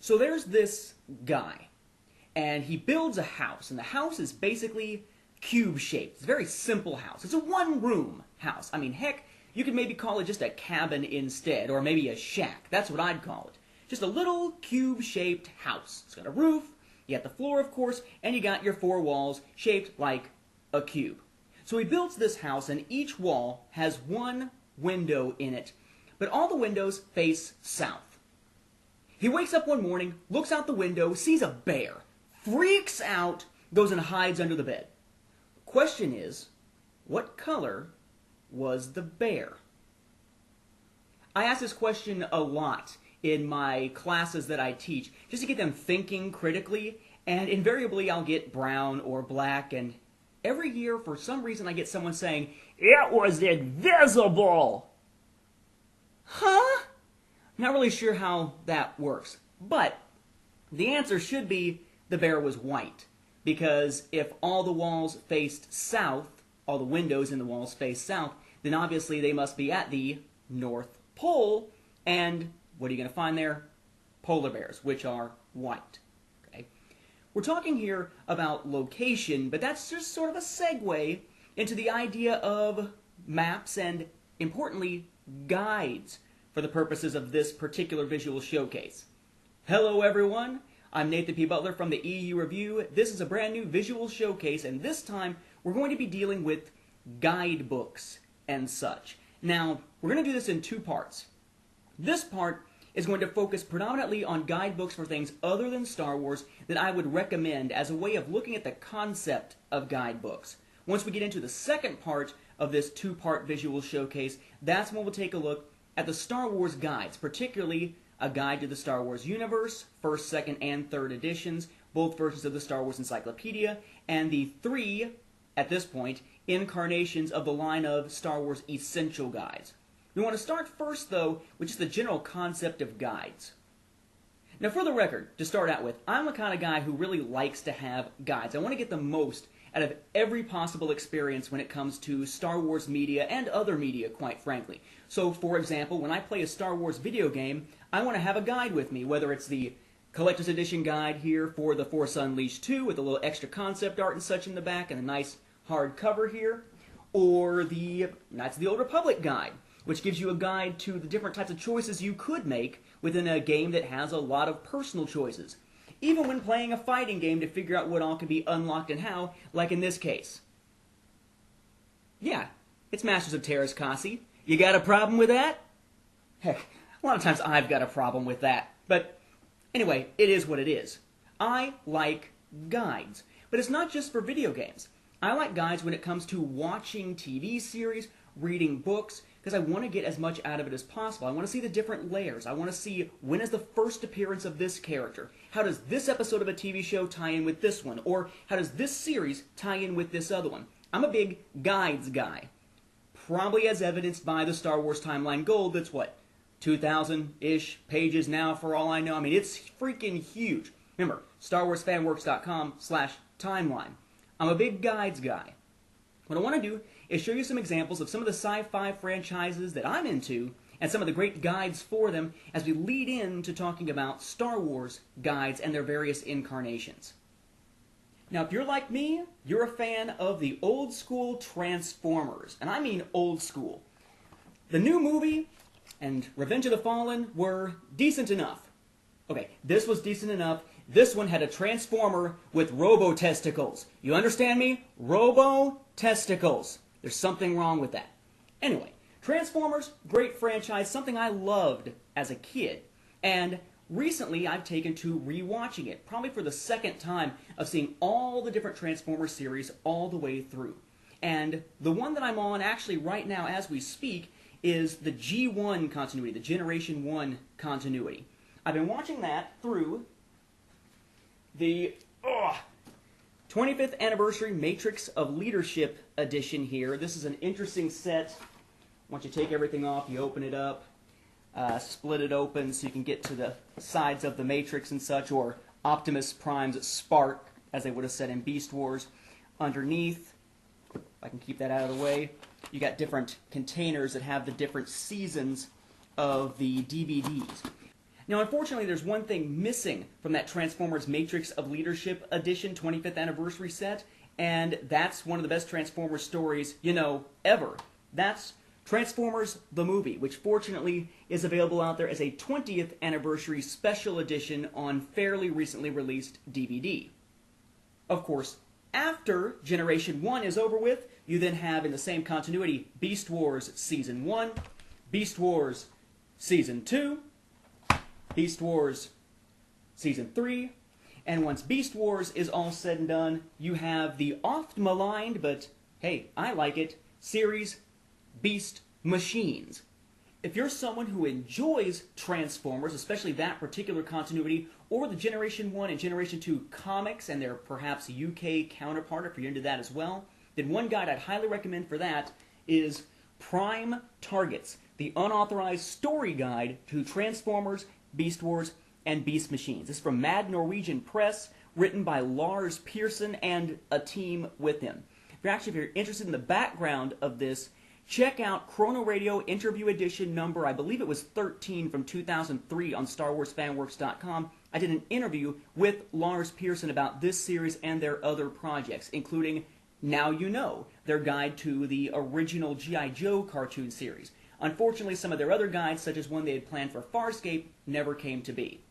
So there's this guy, and he builds a house, and the house is basically cube-shaped. It's a very simple house. It's a one-room house. I mean, heck, you could maybe call it just a cabin instead, or maybe a shack. That's what I'd call it. Just a little cube-shaped house. It's got a roof, you got the floor, of course, and you got your four walls shaped like a cube. So he builds this house, and each wall has one window in it, but all the windows face south. He wakes up one morning, looks out the window, sees a bear, freaks out, goes and hides under the bed. The question is, what color was the bear? I ask this question a lot in my classes that I teach, just to get them thinking critically, and invariably I'll get brown or black, and every year, for some reason, I get someone saying, "It was invisible!" Huh? Not really sure how that works, but the answer should be the bear was white, because if all the walls faced south, all the windows in the walls faced south, then obviously they must be at the North Pole, and what are you going to find there? Polar bears, which are white. Okay? We're talking here about location, but that's just sort of a segue into the idea of maps and, importantly, guides for the purposes of this particular visual showcase. Hello everyone, I'm Nathan P. Butler from the EU Review. This is a brand new visual showcase, and this time we're going to be dealing with guidebooks and such. Now, we're going to do this in two parts. This part is going to focus predominantly on guidebooks for things other than Star Wars that I would recommend as a way of looking at the concept of guidebooks. Once we get into the second part of this two-part visual showcase, that's when we'll take a look at the Star Wars guides, particularly a guide to the Star Wars universe, first, second, and third editions, both versions of the Star Wars Encyclopedia, and the three, at this point, incarnations of the line of Star Wars Essential Guides. We want to start first, though, with just the general concept of guides. Now, for the record, to start out with, I'm the kind of guy who really likes to have guides. I want to get the most out of every possible experience when it comes to Star Wars media and other media, quite frankly. So, for example, when I play a Star Wars video game, I want to have a guide with me, whether it's the Collector's Edition guide here for The Force Unleashed 2 with a little extra concept art and such in the back and a nice hard cover here, or the Knights of the Old Republic guide, which gives you a guide to the different types of choices you could make within a game that has a lot of personal choices. Even when playing a fighting game to figure out what all can be unlocked and how, like in this case. Yeah, it's Masters of Teräs Käsi. You got a problem with that? Heck, a lot of times I've got a problem with that. But anyway, it is what it is. I like guides. But it's not just for video games. I like guides when it comes to watching TV series, reading books, because I want to get as much out of it as possible. I want to see the different layers. I want to see when is the first appearance of this character. How does this episode of a TV show tie in with this one? Or how does this series tie in with this other one? I'm a big guides guy. Probably as evidenced by the Star Wars Timeline Gold that's what, 2,000-ish pages now for all I know. I mean, it's freaking huge. Remember, StarWarsFanWorks.com/timeline. I'm a big guides guy. What I want to do is show you some examples of some of the sci-fi franchises that I'm into and some of the great guides for them as we lead into talking about Star Wars guides and their various incarnations. Now, if you're like me, you're a fan of the old school Transformers, and I mean old school. The new movie and Revenge of the Fallen were decent enough. Okay, this was decent enough. This one had a Transformer with robo-testicles. You understand me? Robo-testicles. There's something wrong with that. Anyway, Transformers, great franchise, something I loved as a kid. And recently I've taken to rewatching it, probably for the second time of seeing all the different Transformers series all the way through. And the one that I'm on actually right now as we speak is the G1 continuity, the Generation 1 continuity. I've been watching that through the 25th Anniversary Matrix of Leadership edition here. This is an interesting set. Once you take everything off, you open it up, split it open so you can get to the sides of the Matrix and such, or Optimus Prime's spark, as they would have said in Beast Wars. Underneath, if I can keep that out of the way, you got different containers that have the different seasons of the DVDs. Now, unfortunately, there's one thing missing from that Transformers Matrix of Leadership Edition 25th Anniversary set, and that's one of the best Transformers stories, ever. That's Transformers the Movie, which fortunately is available out there as a 20th Anniversary Special Edition on fairly recently released DVD. Of course, after Generation 1 is over with, you then have in the same continuity Beast Wars Season 1, Beast Wars Season 2, Beast Wars Season 3, and once Beast Wars is all said and done, you have the oft-maligned, but hey, I like it, series Beast Machines. If you're someone who enjoys Transformers, especially that particular continuity, or the Generation 1 and Generation 2 comics and their perhaps UK counterpart, if you're into that as well, then one guide I'd highly recommend for that is Prime Targets, the unauthorized story guide to Transformers, Beast Wars, and Beast Machines. This is from Mad Norwegian Press, written by Lars Pearson and a team with him. If you're interested in the background of this, check out Chrono Radio Interview Edition number, I believe it was 13 from 2003 on StarWarsFanWorks.com. I did an interview with Lars Pearson about this series and their other projects, including Now You Know, their guide to the original G.I. Joe cartoon series. Unfortunately, some of their other guides, such as one they had planned for Farscape, never came to be.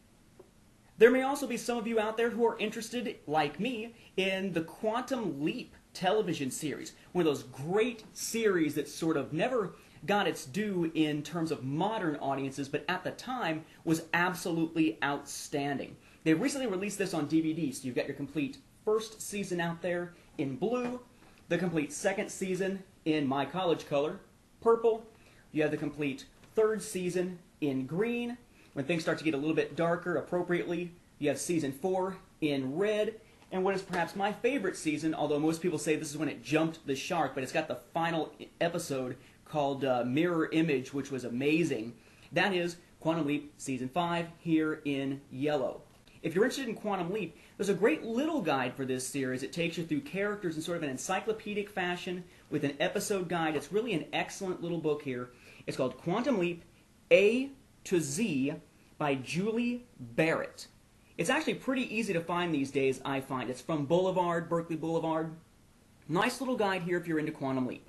There may also be some of you out there who are interested, like me, in the Quantum Leap television series. One of those great series that sort of never got its due in terms of modern audiences, but at the time was absolutely outstanding. They recently released this on DVD, so you've got your complete first season out there in blue, the complete second season in My College Color, purple. You have the complete third season in green. When things start to get a little bit darker appropriately, you have season 4 in red. And what is perhaps my favorite season, although most people say this is when it jumped the shark, but it's got the final episode called Mirror Image, which was amazing. That is Quantum Leap Season 5 here in yellow. If you're interested in Quantum Leap, there's a great little guide for this series. It takes you through characters in sort of an encyclopedic fashion with an episode guide. It's really an excellent little book here. It's called Quantum Leap A to Z by Julie Barrett. It's actually pretty easy to find these days, I find. It's from Boulevard, Berkeley Boulevard. Nice little guide here if you're into Quantum Leap.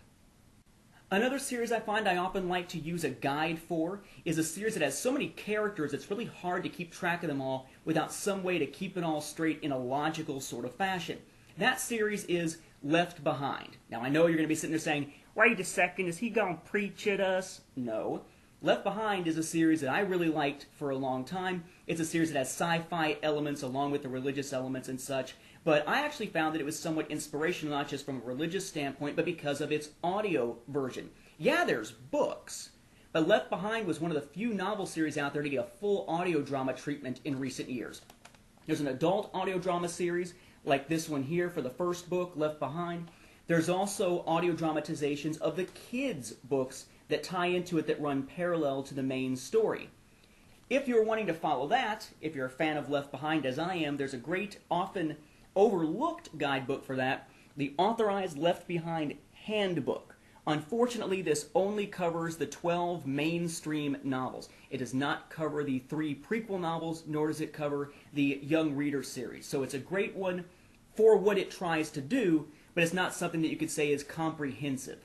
Another series I find I often like to use a guide for is a series that has so many characters it's really hard to keep track of them all without some way to keep it all straight in a logical sort of fashion. That series is Left Behind. Now I know you're going to be sitting there saying, wait a second, is he going to preach at us? No. Left Behind is a series that I really liked for a long time. It's a series that has sci-fi elements along with the religious elements and such, but I actually found that it was somewhat inspirational, not just from a religious standpoint, but because of its audio version. Yeah, there's books, but Left Behind was one of the few novel series out there to get a full audio drama treatment in recent years. There's an adult audio drama series, like this one here for the first book, Left Behind. There's also audio dramatizations of the kids' books that tie into it that run parallel to the main story. If you're wanting to follow that, if you're a fan of Left Behind as I am, there's a great, often overlooked guidebook for that, the Authorized Left Behind Handbook. Unfortunately, this only covers the 12 mainstream novels. It does not cover the 3 prequel novels, nor does it cover the Young Reader series. So it's a great one for what it tries to do, but it's not something that you could say is comprehensive.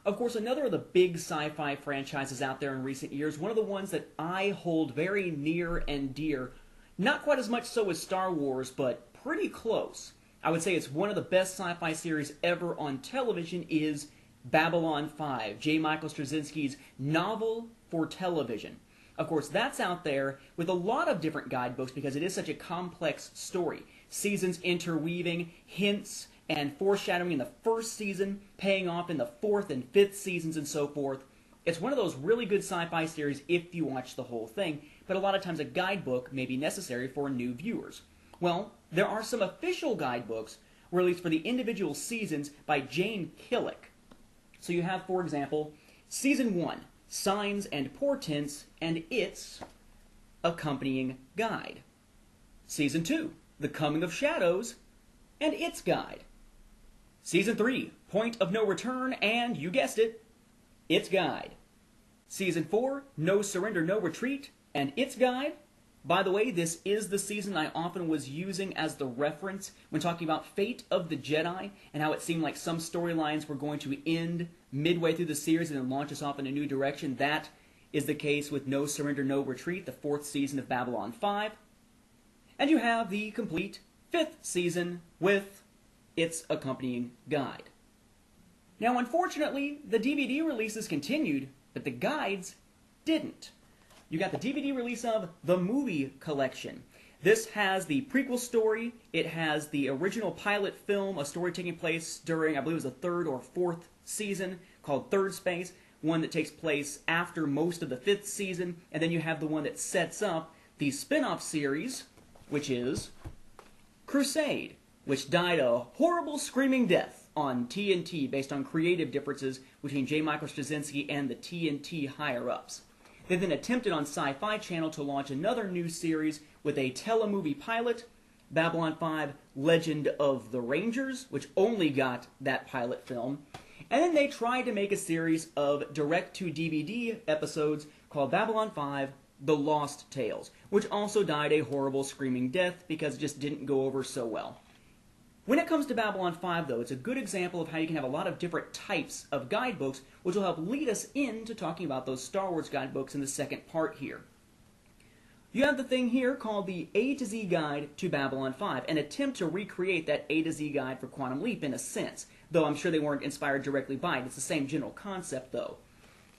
Of course, another of the big sci-fi franchises out there in recent years, one of the ones that I hold very near and dear, not quite as much so as Star Wars, but pretty close. I would say it's one of the best sci-fi series ever on television is Babylon 5, J. Michael Straczynski's novel for television. Of course, that's out there with a lot of different guidebooks because it is such a complex story. Seasons interweaving, hints, and foreshadowing in the first season, paying off in the 4th and 5th seasons and so forth. It's one of those really good sci-fi series if you watch the whole thing, but a lot of times a guidebook may be necessary for new viewers. Well, there are some official guidebooks released for the individual seasons by Jane Killick. So you have, for example, Season 1, Signs and Portents, and its accompanying guide. Season 2, The Coming of Shadows, and its guide. Season 3, Point of No Return, and, you guessed it, its guide. Season 4, No Surrender, No Retreat, And its guide, by the way, this is the season I often was using as the reference when talking about Fate of the Jedi and how it seemed like some storylines were going to end midway through the series and then launch us off in a new direction. That is the case with No Surrender, No Retreat, the 4th season of Babylon 5. And you have the complete 5th season with its accompanying guide. Now, unfortunately, the DVD releases continued, but the guides didn't. You got the DVD release of The Movie Collection. This has the prequel story. It has the original pilot film, a story taking place during, I believe it was the 3rd or 4th season, called Third Space, one that takes place after most of the 5th season, and then you have the one that sets up the spin-off series, which is Crusade, which died a horrible screaming death on TNT based on creative differences between J. Michael Straczynski and the TNT higher-ups. They then attempted on Sci-Fi Channel to launch another new series with a telemovie pilot, Babylon 5 Legend of the Rangers, which only got that pilot film. And then they tried to make a series of direct-to-DVD episodes called Babylon 5 The Lost Tales, which also died a horrible screaming death because it just didn't go over so well. When it comes to Babylon 5, though, it's a good example of how you can have a lot of different types of guidebooks, which will help lead us into talking about those Star Wars guidebooks in the second part here. You have the thing here called the A to Z Guide to Babylon 5, an attempt to recreate that A to Z guide for Quantum Leap in a sense, though I'm sure they weren't inspired directly by it. It's the same general concept, though.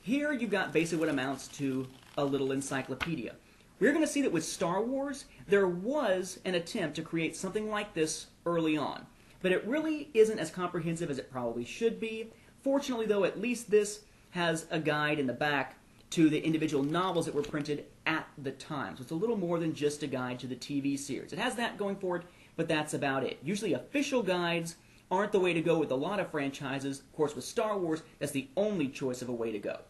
Here you've got basically what amounts to a little encyclopedia. We're going to see that with Star Wars, there was an attempt to create something like this early on, but it really isn't as comprehensive as it probably should be. Fortunately, though, at least this has a guide in the back to the individual novels that were printed at the time. So it's a little more than just a guide to the TV series. It has that going for it, but that's about it. Usually official guides aren't the way to go with a lot of franchises. Of course, with Star Wars, that's the only choice of a way to go.